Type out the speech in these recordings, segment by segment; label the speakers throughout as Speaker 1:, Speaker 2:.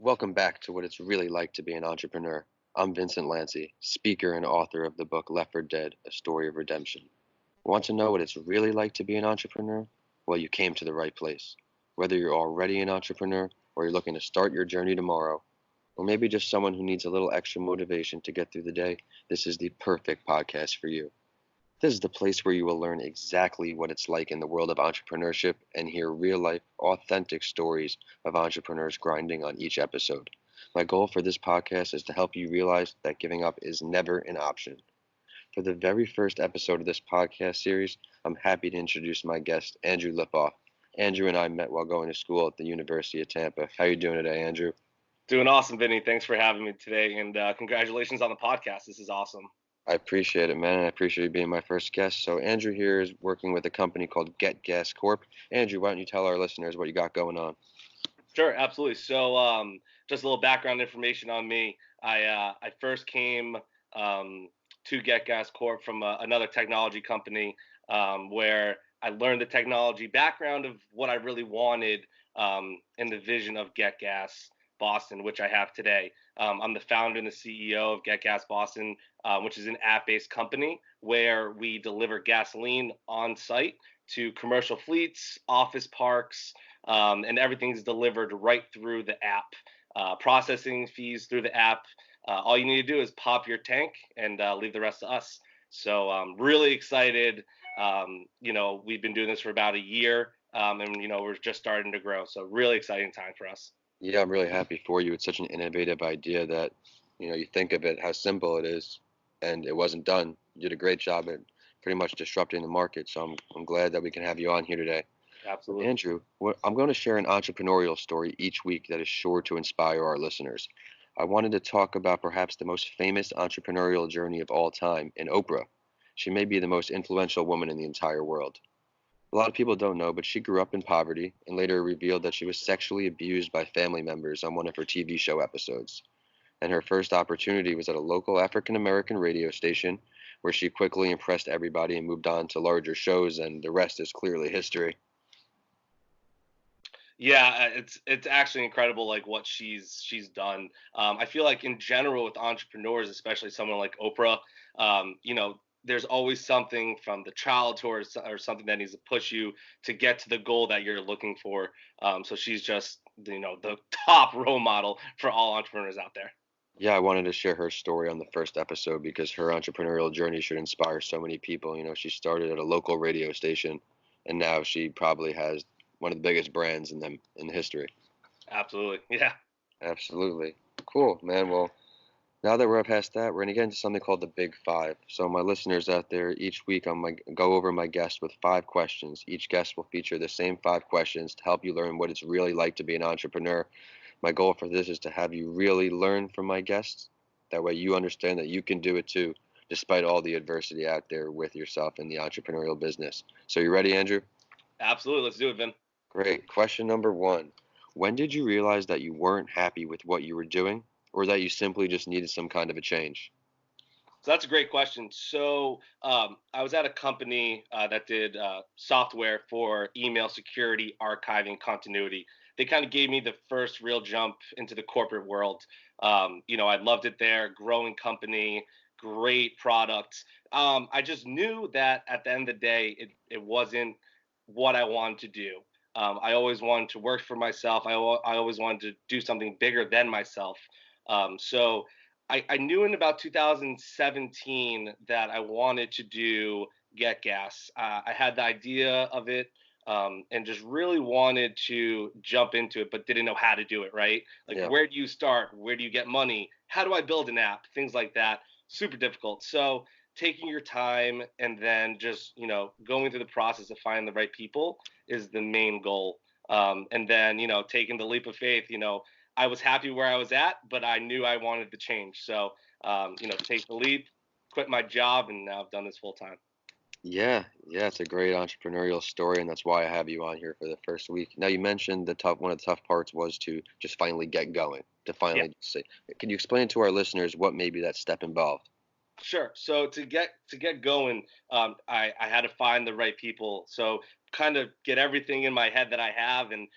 Speaker 1: Welcome back to What It's Really Like to Be an Entrepreneur. I'm Vincent Lanci, speaker and author of the book Left for Dead, A Story of Redemption. Want to know what it's really like to be an entrepreneur? Well, you came to the right place. Whether you're already an entrepreneur or you're looking to start your journey tomorrow, or maybe just someone who needs a little extra motivation to get through the day, this is the perfect podcast for you. This is the place where you will learn exactly what it's like in the world of entrepreneurship and hear real life, authentic stories of entrepreneurs grinding on each episode. My goal for this podcast is to help you realize that giving up is never an option. For the very first episode of this podcast series, I'm happy to introduce my guest, Andrew Lipof. Andrew and I met while going to school at the University of Tampa. How are you doing today, Andrew?
Speaker 2: Doing awesome, Vinny. Thanks for having me today, and congratulations on the podcast. This is awesome.
Speaker 1: I appreciate it, man. I appreciate you being my first guest. So Andrew here is working with a company called GetGasCorp. Andrew, why don't you tell our listeners what you got going on?
Speaker 2: Sure, absolutely. So, just a little background information on me. I first came to GetGasCorp from another technology company where I learned the technology background of what I really wanted in the vision of GetGas Boston, which I have today. I'm the founder and the CEO of getgasboston, which is an app-based company where we deliver gasoline on site to commercial fleets, office parks, and everything's delivered right through the app. Processing fees through the app. All you need to do is pop your tank and leave the rest to us. So I'm really excited. We've been doing this for about a year, and we're just starting to grow. So really exciting time for us.
Speaker 1: Yeah, I'm really happy for you. It's such an innovative idea that, you think of it, how simple it is, and it wasn't done. You did a great job at pretty much disrupting the market. So I'm glad that we can have you on here today.
Speaker 2: Absolutely.
Speaker 1: Andrew, I'm going to share an entrepreneurial story each week that is sure to inspire our listeners. I wanted to talk about perhaps the most famous entrepreneurial journey of all time in Oprah. She may be the most influential woman in the entire world. A lot of people don't know, but she grew up in poverty and later revealed that she was sexually abused by family members on one of her TV show episodes. And her first opportunity was at a local African American radio station where she quickly impressed everybody and moved on to larger shows, and the rest is clearly history.
Speaker 2: Yeah, it's actually incredible, like what she's done. I feel like in general with entrepreneurs, especially someone like Oprah, there's always something from the childhood or something that needs to push you to get to the goal that you're looking for. So she's just the top role model for all entrepreneurs out there.
Speaker 1: Yeah, I wanted to share her story on the first episode because her entrepreneurial journey should inspire so many people. She started at a local radio station, and now she probably has one of the biggest brands in history.
Speaker 2: Absolutely, yeah.
Speaker 1: Absolutely. Cool, man. Well, now that we're past that, we're going to get into something called the Big Five. So, my listeners out there, each week I'm going to go over my guest with 5 questions. Each guest will feature the same 5 questions to help you learn what it's really like to be an entrepreneur. My goal for this is to have you really learn from my guests. That way, you understand that you can do it too, despite all the adversity out there with yourself in the entrepreneurial business. So, you ready, Andrew?
Speaker 2: Absolutely. Let's do it, Vin.
Speaker 1: Great. Question number 1. When did you realize that you weren't happy with what you were doing, or that you simply just needed some kind of a change?
Speaker 2: So that's a great question. So I was at a company that did software for email security, archiving, continuity. They kind of gave me the first real jump into the corporate world. I loved it there. Growing company, great products. I just knew that at the end of the day, it wasn't what I wanted to do. I always wanted to work for myself. I always wanted to do something bigger than myself. So I knew in about 2017 that I wanted to do Get Gas. I had the idea of it and just really wanted to jump into it, but didn't know how to do it, right? Like,
Speaker 1: Yeah.
Speaker 2: where do you start? Where do you get money? How do I build an app? Things like that. Super difficult. So taking your time and then just, going through the process of finding the right people is the main goal. And then, taking the leap of faith, I was happy where I was at, but I knew I wanted to change. So, take the leap, quit my job, and now I've done this full time.
Speaker 1: Yeah, it's a great entrepreneurial story, and that's why I have you on here for the first week. Now, you mentioned one of the tough parts was to just finally get going, to
Speaker 2: Yeah,
Speaker 1: finally say. Can you explain to our listeners what maybe that step involved?
Speaker 2: sure. So to get going, I had to find the right people. So kind of get everything in my head that I have and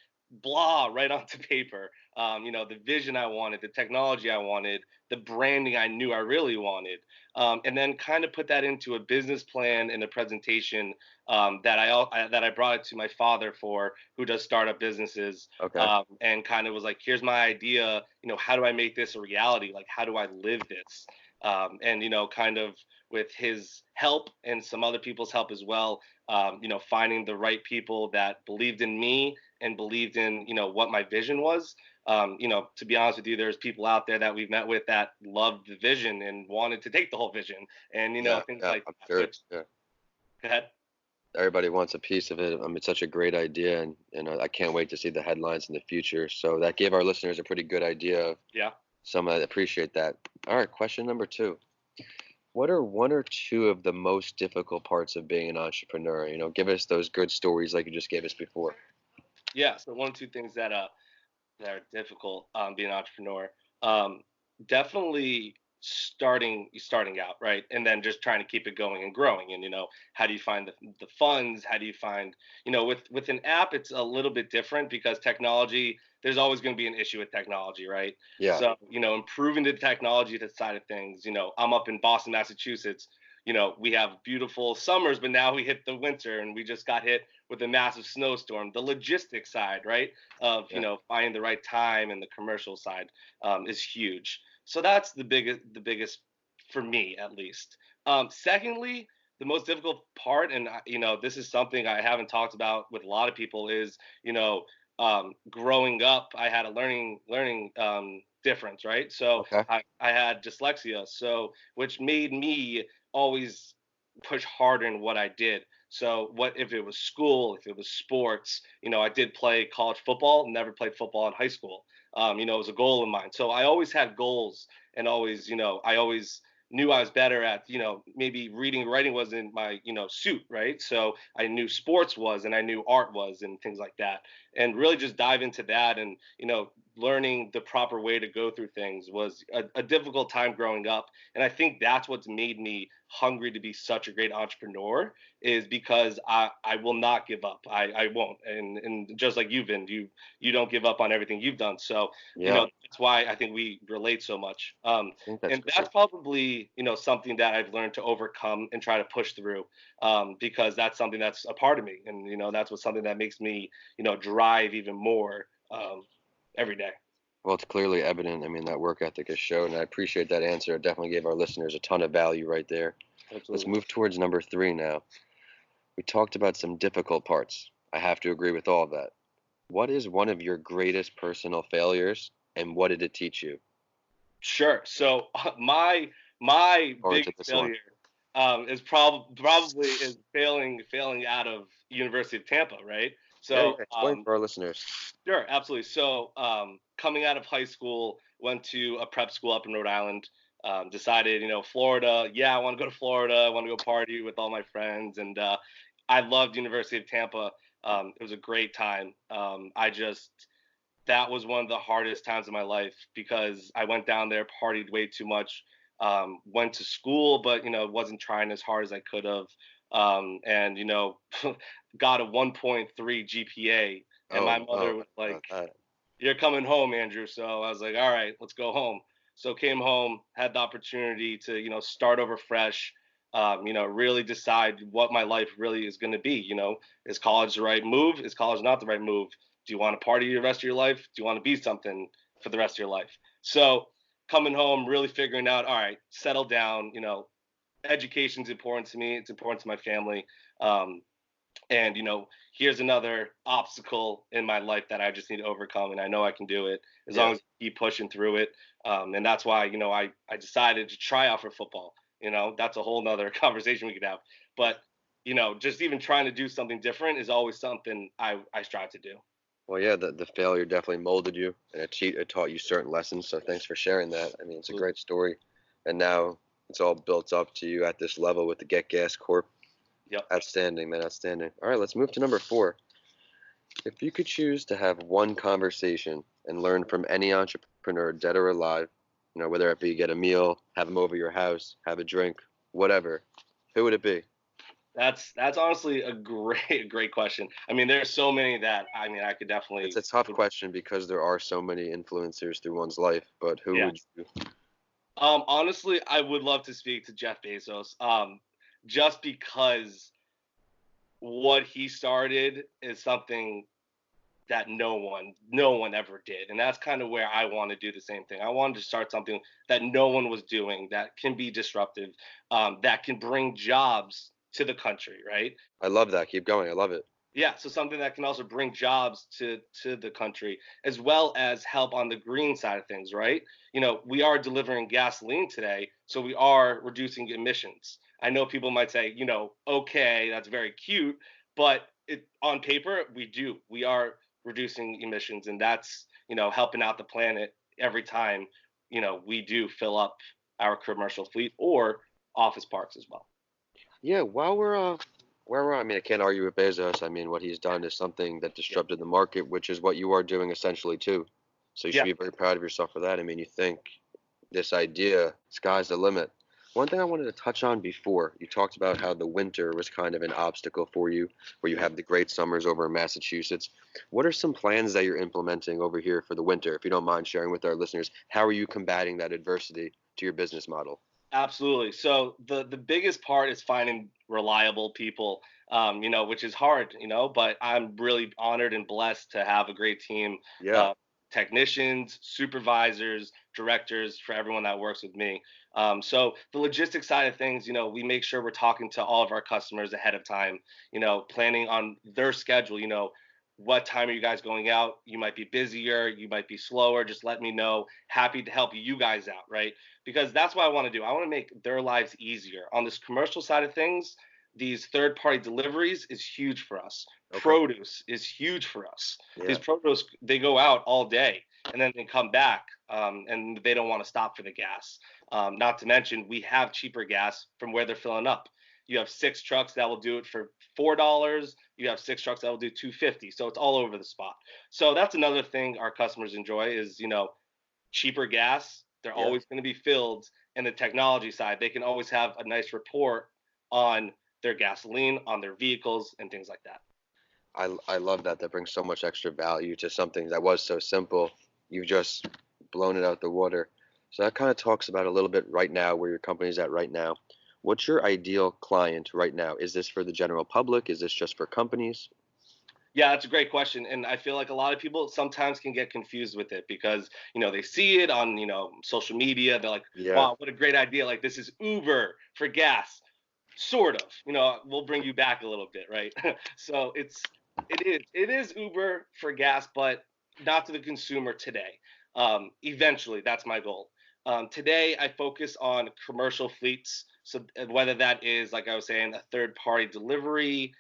Speaker 2: blah right onto paper. The vision I wanted, the technology I wanted, the branding I knew I really wanted, and then kind of put that into a business plan and a presentation that I brought it to my father for, who does startup businesses,
Speaker 1: Okay.
Speaker 2: and kind of was like, here's my idea. How do I make this a reality? Like, how do I live this? And kind of with his help and some other people's help as well, finding the right people that believed in me and believed in what my vision was. To be honest with you, there's people out there that we've met with that loved the vision and wanted to take the whole vision, and
Speaker 1: Yeah,
Speaker 2: things
Speaker 1: yeah,
Speaker 2: like
Speaker 1: I'm
Speaker 2: that.
Speaker 1: sure.
Speaker 2: Which,
Speaker 1: Yeah.
Speaker 2: go ahead.
Speaker 1: Everybody wants a piece of it. I mean, it's such a great idea, and I can't wait to see the headlines in the future. So that gave our listeners a pretty good idea of
Speaker 2: Yeah.
Speaker 1: some. I appreciate that. All right, question number two. What are one or two of the most difficult parts of being an entrepreneur? Give us those good stories like you just gave us before.
Speaker 2: Yeah. So one or two things that are difficult, being an entrepreneur. Um, Definitely starting out, right, and then just trying to keep it going and growing. And how do you find the funds? How do you find, with an app, it's a little bit different because technology. There's always going to be an issue with technology, right?
Speaker 1: Yeah,
Speaker 2: So improving the technology side of things. I'm up in Boston, Massachusetts. We have beautiful summers, but now we hit the winter, and we just got hit with a massive snowstorm. The logistics side, right, of
Speaker 1: yeah,
Speaker 2: finding the right time, and the commercial side, is huge. So that's the biggest for me, at least. Secondly, the most difficult part, and this is something I haven't talked about with a lot of people, is growing up, I had a learning difference, right? So
Speaker 1: okay,
Speaker 2: I had dyslexia, so which made me always push harder in what I did. So what if it was school, if it was sports? I did play college football, never played football in high school. It was a goal of mine. So I always had goals, and always, I always knew I was better at, maybe reading and writing wasn't my, suit, right? So I knew sports was, and I knew art was, and things like that. And really just dive into that, and, learning the proper way to go through things was a difficult time growing up. And I think that's what's made me hungry to be such a great entrepreneur, is because I will not give up. I won't. And just like you've been, you don't give up on everything you've done. So,
Speaker 1: yeah,
Speaker 2: that's why I think we relate so much.
Speaker 1: I think that's
Speaker 2: And that's
Speaker 1: great.
Speaker 2: probably, something that I've learned to overcome and try to push through, because that's something that's a part of me. And, that's what something that makes me, drive even more, every day.
Speaker 1: Well, it's clearly evident. I mean, that work ethic is shown, and I appreciate that answer. It definitely gave our listeners a ton of value right there. Let's
Speaker 2: Absolutely.
Speaker 1: move towards number three now. We talked about some difficult parts. I have to agree with all of that. What is one of your greatest personal failures, and what did it teach you?
Speaker 2: Sure. So my
Speaker 1: Forward to
Speaker 2: biggest
Speaker 1: this one.
Speaker 2: failure, is probably is failing out of University of Tampa, right?
Speaker 1: Yeah, yeah.
Speaker 2: So,
Speaker 1: Explain for our listeners.
Speaker 2: sure, absolutely. So, coming out of high school, went to a prep school up in Rhode Island. Decided, Florida. Yeah, I want to go to Florida. I want to go party with all my friends, and I loved University of Tampa. It was a great time. I just That was one of the hardest times of my life because I went down there, partied way too much, went to school, but wasn't trying as hard as I could have, and got a 1.3 GPA, and
Speaker 1: Oh
Speaker 2: my
Speaker 1: no,
Speaker 2: mother was like,
Speaker 1: about that.
Speaker 2: "You're coming home, Andrew." So I was like, "All right, let's go home." So came home, had the opportunity to start over fresh. Really decide what my life really is going to be. Is college the right move? Is college not the right move? Do you want to party the rest of your life? Do you want to be something for the rest of your life? So coming home, really figuring out, all right, settle down. Education's important to me. It's important to my family. Um, and here's another obstacle in my life that I just need to overcome, and I know I can do it as long
Speaker 1: Yeah.
Speaker 2: as I keep pushing through it. And that's why I decided to try out for football. That's a whole nother conversation we could have. But just even trying to do something different is always something I strive to do.
Speaker 1: Well, yeah, the failure definitely molded you, and it taught you certain lessons. So thanks for sharing that. I mean, it's a
Speaker 2: Absolutely.
Speaker 1: great story, and now it's all built up to you at this level with the Get Gas Corp.
Speaker 2: Yep.
Speaker 1: Outstanding, man, outstanding. All right, let's move to number four. If you could choose to have one conversation and learn from any entrepreneur, dead or alive, whether it be get a meal, have them over your house, have a drink, whatever, who would it be?
Speaker 2: That's honestly a great question. I mean, there's so many that I mean I could
Speaker 1: It's
Speaker 2: definitely
Speaker 1: a tough question because there are so many influencers through one's life, but who
Speaker 2: yeah.
Speaker 1: would you?
Speaker 2: Honestly, I would love to speak to Jeff Bezos. Just because what he started is something that no one ever did, and that's kind of where I want to do the same thing. I wanted to start something that no one was doing that can be disruptive, that can bring jobs to the country, right?
Speaker 1: I love that. Keep going. I love it.
Speaker 2: Yeah, so something that can also bring jobs to the country as well as help on the green side of things, right? We are delivering gasoline today, so we are reducing emissions. I know people might say, okay, that's very cute, but on paper we do. We are reducing emissions, and that's helping out the planet every time we do fill up our commercial fleet or office parks as well.
Speaker 1: Yeah, I mean, I can't argue with Bezos. I mean, what he's done is something that
Speaker 2: Yeah,
Speaker 1: disrupted the market, which is what you are doing essentially too. So you should
Speaker 2: yeah,
Speaker 1: be very proud of yourself for that. I mean, you think this idea, sky's the limit. One thing I wanted to touch on before, you talked about how the winter was kind of an obstacle for you, where you have the great summers over in Massachusetts. What are some plans that you're implementing over here for the winter? If you don't mind sharing with our listeners, how are you combating that adversity to your business model?
Speaker 2: absolutely. So the biggest part is finding reliable people, which is hard, but I'm really honored and blessed to have a great team,
Speaker 1: Yeah,
Speaker 2: uh, technicians, supervisors, directors, for everyone that works with me. So the logistics side of things, we make sure we're talking to all of our customers ahead of time, planning on their schedule, what time are you guys going out? You might be busier, you might be slower. Just let me know. Happy to help you guys out, right? Because that's what I want to do. I want to make their lives easier. On this commercial side of things, these third party deliveries is huge for us.
Speaker 1: okay.
Speaker 2: Produce is huge for us. These
Speaker 1: Yeah.
Speaker 2: produce, they go out all day and then they come back, and they don't want to stop for the gas. Not to mention, we have cheaper gas from where they're filling up. You have 6 trucks that will do it for $4. You have 6 trucks that will do 250. So it's all over the spot. So that's another thing our customers enjoy is cheaper gas. They're
Speaker 1: Yeah.
Speaker 2: always going to be filled. And the technology side, they can always have a nice report on their gasoline, on their vehicles, and things like that.
Speaker 1: I love that. That brings so much extra value to something that was so simple. You've just blown it out the water. So that kind of talks about a little bit right now where your company's at right now. What's your ideal client right now? Is this for the general public? Is this just for companies?
Speaker 2: Yeah, that's a great question. And I feel like a lot of people sometimes can get confused with it because, they see it on, social media. They're like,
Speaker 1: Yeah.
Speaker 2: wow, what a great idea. Like, this is Uber for gas. Sort of, we'll bring you back a little bit, right? So it is Uber for gas, but not to the consumer today. Eventually, that's my goal. Today, I focus on commercial fleets. So whether that is, like I was saying, a third party delivery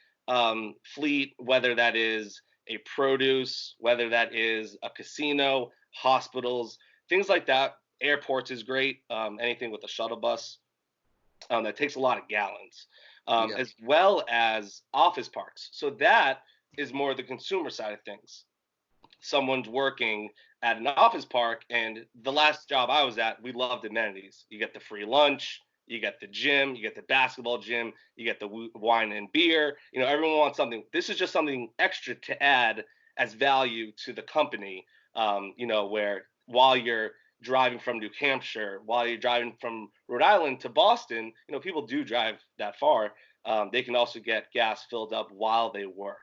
Speaker 2: fleet, whether that is a produce, whether that is a casino, hospitals, things like that. Airports is great. Anything with a shuttle bus that takes a lot of gallons,
Speaker 1: Yeah.
Speaker 2: as well as office parks. So that is more the consumer side of things. Someone's working at an office park, and the last job I was at, we loved amenities. You get the free lunch, you get the gym, you get the basketball gym, you get the wine and beer. Everyone wants something. This is just something extra to add as value to the company. Where while you're driving from New Hampshire, while you're driving from Rhode Island to Boston, people do drive that far. They can also get gas filled up while they work.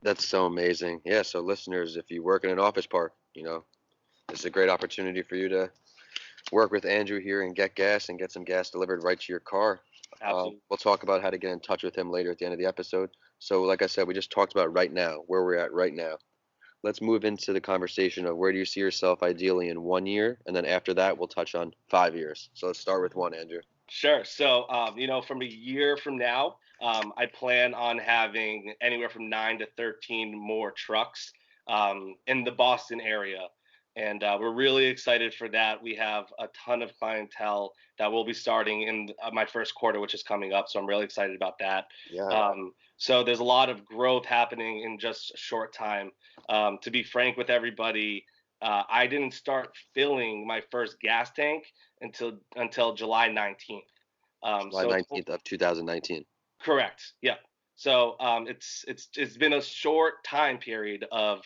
Speaker 1: That's so amazing. Yeah. So listeners, if you work in an office park, this is a great opportunity for you to work with Andrew here and get gas and get some gas delivered right to your car.
Speaker 2: Absolutely.
Speaker 1: We'll talk about how to get in touch with him later at the end of the episode. So, like I said, we just talked about right now, where we're at right now. Let's move into the conversation of where do you see yourself ideally in 1 year, and then after that, we'll touch on 5 years. So let's start with one, Andrew.
Speaker 2: Sure. So, from a year from now, I plan on having anywhere from 9 to 13 more trucks in the Boston area. And we're really excited for that. We have a ton of clientele that will be starting in my first quarter, which is coming up. So I'm really excited about that.
Speaker 1: Yeah.
Speaker 2: So there's a lot of growth happening in just a short time. To be frank with everybody, I didn't start filling my first gas tank until July 19th.
Speaker 1: July
Speaker 2: So
Speaker 1: 19th of 2019.
Speaker 2: Correct. Yeah. So it's been a short time period of,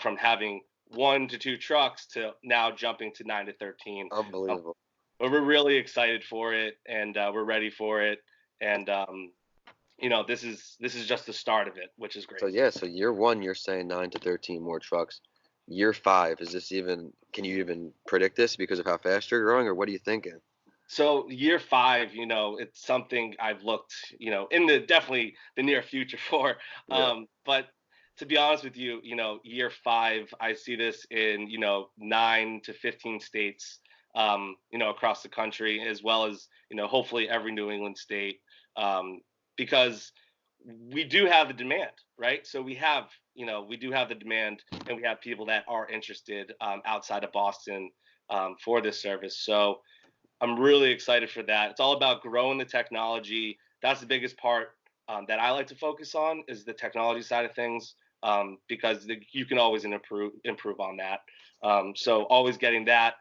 Speaker 2: from having 1 to 2 trucks to now jumping to 9 to 13. Um,
Speaker 1: Unbelievable.
Speaker 2: but we're really excited for it, and we're ready for it. And this is just the start of it, which is
Speaker 1: So
Speaker 2: great.
Speaker 1: yeah, so year one, you're saying 9 to 13 more trucks. Year five, is this even? Can you even predict this because of how fast you're growing, or what are you thinking?
Speaker 2: So year five, it's something I've looked, in the definitely the near future for.
Speaker 1: Yeah.
Speaker 2: But to be honest with you, year five, I see this in, 9 to 15 states, across the country, as well as, hopefully every New England state, because we do have the demand, right? So we do have the demand, and we have people that are interested, outside of Boston, for this service. So I'm really excited for that. It's all about growing the technology. That's the biggest part, that I like to focus on, is the technology side of things, because you can always improve on that. So always getting that,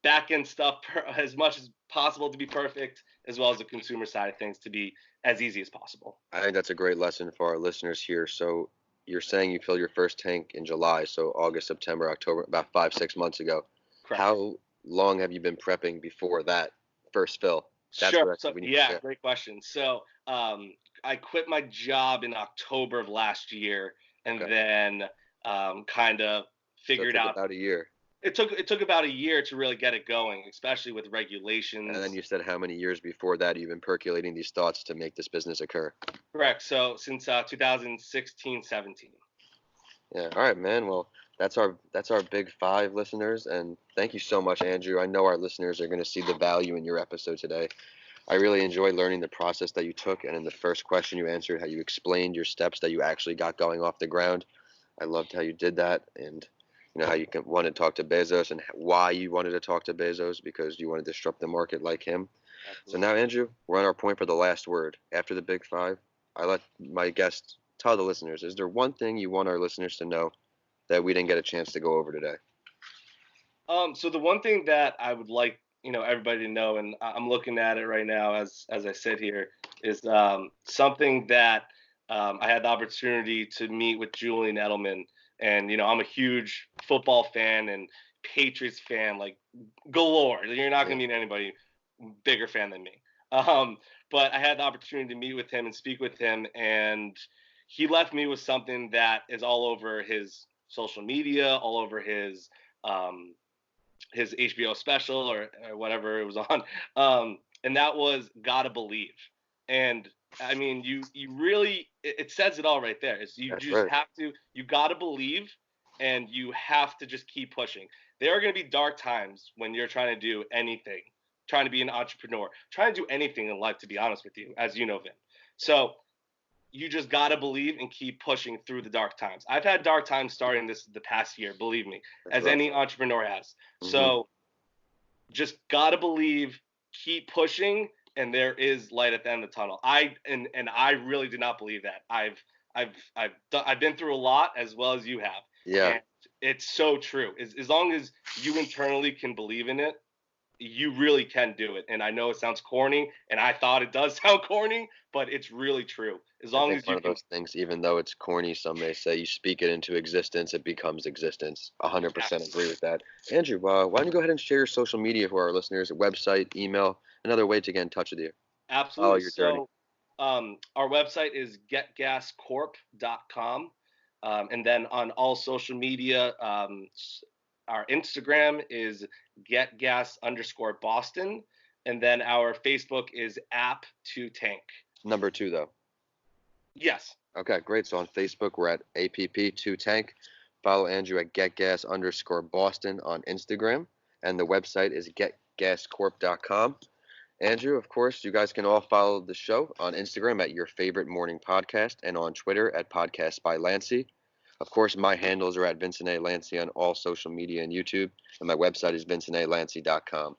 Speaker 2: back end stuff as much as possible to be perfect, as well as the consumer side of things to be as easy as possible.
Speaker 1: I think that's a great lesson for our listeners here. So you're saying you filled your first tank in July, so August, September, October, about 5, 6 months ago.
Speaker 2: Correct.
Speaker 1: How long have you been prepping before that first fill? That's
Speaker 2: Sure.
Speaker 1: what
Speaker 2: So
Speaker 1: we need.
Speaker 2: yeah,
Speaker 1: Yeah.
Speaker 2: great question. So I quit my job in October of last year, and
Speaker 1: Okay.
Speaker 2: then kind of
Speaker 1: So it
Speaker 2: figured
Speaker 1: took
Speaker 2: out.
Speaker 1: about a year.
Speaker 2: It took about a year to really get it going, especially with
Speaker 1: And then
Speaker 2: regulations.
Speaker 1: you said how many years before that you've been percolating these thoughts to make this business occur.
Speaker 2: Correct. So since 2016, 17.
Speaker 1: Yeah. All right, man. Well, that's our big five listeners, and thank you so much, Andrew. I know our listeners are going to see the value in your episode today. I really enjoyed learning the process that you took, and in the first question you answered, how you explained your steps that you actually got going off the ground. I loved how you did that, and how you wanted to talk to Bezos and why you wanted to talk to Bezos because you wanted to disrupt the market like him. So
Speaker 2: Absolutely.
Speaker 1: now, Andrew, we're on our point for the last word. After the big five, I let my guest tell the listeners, is there one thing you want our listeners to know that we didn't get a chance to go over today?
Speaker 2: So the one thing that I would like, everybody to know, and I'm looking at it right now as I sit here, is something that I had the opportunity to meet with Julian Edelman, and I'm a huge football fan and Patriots fan, like galore. You're not
Speaker 1: Yeah.
Speaker 2: gonna meet anybody bigger fan than me. Um, but I had the opportunity to meet with him and speak with him, and he left me with something that is all over his social media, all over um, his HBO special, or whatever it was on, and that was "Gotta Believe." And I mean, you really, it says it all right there. Is you
Speaker 1: That's
Speaker 2: just
Speaker 1: right.
Speaker 2: have to, you gotta believe, and you have to just keep pushing. There are going to be dark times when you're trying to do anything, trying to be an entrepreneur, trying to do anything in life. To be honest with you, as you know, Vin. So you just gotta believe and keep pushing through the dark times. I've had dark times starting the past year, believe me,
Speaker 1: That's
Speaker 2: as
Speaker 1: right.
Speaker 2: any entrepreneur has.
Speaker 1: Hmm.
Speaker 2: So just gotta believe, keep pushing, and there is light at the end of the tunnel. And I really did not believe that. I've been through a lot, as well as you have,
Speaker 1: Yeah.
Speaker 2: and it's so true. As long as you internally can believe in it, you really can do it. And I know it sounds corny, and I thought it does sound corny, but it's really true. As
Speaker 1: I
Speaker 2: long
Speaker 1: think
Speaker 2: as
Speaker 1: one
Speaker 2: you
Speaker 1: of
Speaker 2: can.
Speaker 1: those things, even though it's corny, some may say you speak it into existence, it becomes existence. 100% agree with that. Andrew, why don't you go ahead and share your social media for our listeners, website, email, another way to get in touch with you. Follow
Speaker 2: Absolutely.
Speaker 1: your journey.
Speaker 2: So our website is getgascorp.com. And then on all social media, our Instagram is getgas_Boston. And then our Facebook is app2tank.
Speaker 1: Number two, though.
Speaker 2: Yes.
Speaker 1: Okay, great. So on Facebook, we're at APP2Tank. Follow Andrew at getgas_Boston on Instagram. And the website is getgascorp.com. Andrew, of course, you guys can all follow the show on Instagram at Your Favorite Morning Podcast and on Twitter at Podcast by Lanci. Of course, my handles are at Vincent A. Lanci on all social media and YouTube, and my website is vincentalanci.com.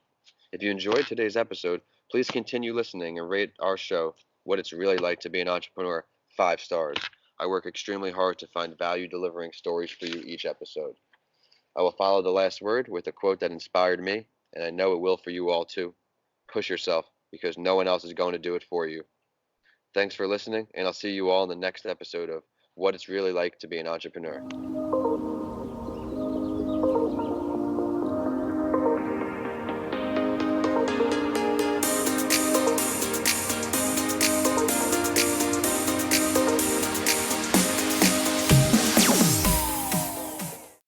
Speaker 1: If you enjoyed today's episode, please continue listening and rate our show, What It's Really Like to Be an Entrepreneur, 5 stars. I work extremely hard to find value delivering stories for you each episode. I will follow the last word with a quote that inspired me, and I know it will for you all too. Push yourself because no one else is going to do it for you. Thanks for listening, and I'll see you all in the next episode of What It's Really Like to Be an Entrepreneur.